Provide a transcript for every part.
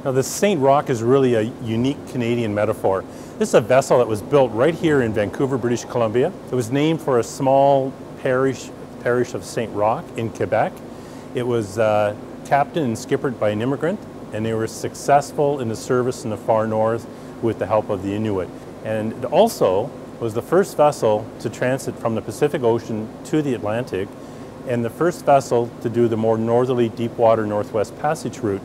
Now, the St. Roch is really a unique Canadian metaphor. This is a vessel that was built right here in Vancouver, British Columbia. It was named for a small parish of St. Roch in Quebec. It was captained and skippered by an immigrant, and they were successful in the service in the far north with the help of the Inuit. And it also was the first vessel to transit from the Pacific Ocean to the Atlantic, and the first vessel to do the more northerly Deepwater Northwest Passage route.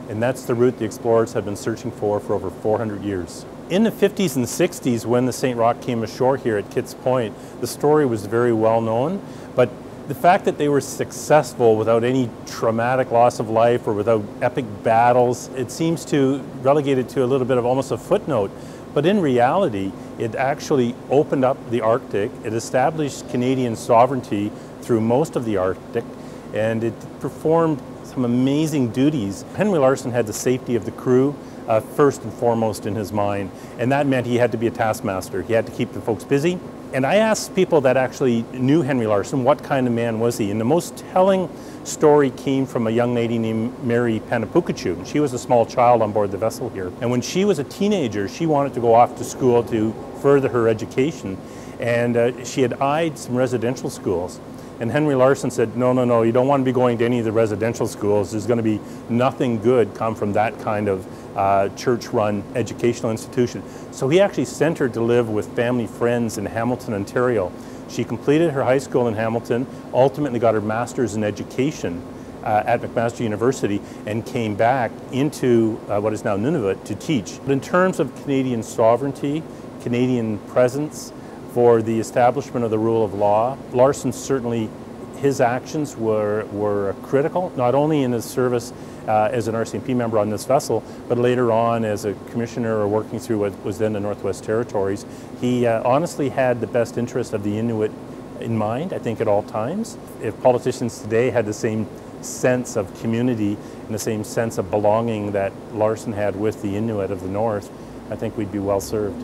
And that's the route the explorers have been searching for over 400 years. In the 50s and 60s, when the St. Roch came ashore here at Kitts Point, the story was very well known, but the fact that they were successful without any traumatic loss of life or without epic battles, it seems to relegate it to a little bit of almost a footnote. But in reality, it actually opened up the Arctic, it established Canadian sovereignty through most of the Arctic, and it performed some amazing duties. Henry Larsen had the safety of the crew first and foremost in his mind, and that meant he had to be a taskmaster. He had to keep the folks busy. And I asked people that actually knew Henry Larsen, what kind of man was he? And the most telling story came from a young lady named Mary Panapukachu. She was a small child on board the vessel here. And when she was a teenager, she wanted to go off to school to further her education. And she had eyed some residential schools. And Henry Larsen said, no, you don't want to be going to any of the residential schools. There's going to be nothing good come from that kind of church-run educational institution. So he actually sent her to live with family friends in Hamilton, Ontario. She completed her high school in Hamilton, ultimately got her master's in education at McMaster University, and came back into what is now Nunavut to teach. But in terms of Canadian sovereignty, Canadian presence, for the establishment of the rule of law, Larsen certainly, his actions were critical, not only in his service as an RCMP member on this vessel, but later on as a commissioner or working through what was then the Northwest Territories. He honestly had the best interest of the Inuit in mind, I think, at all times. If politicians today had the same sense of community and the same sense of belonging that Larsen had with the Inuit of the North, I think we'd be well served.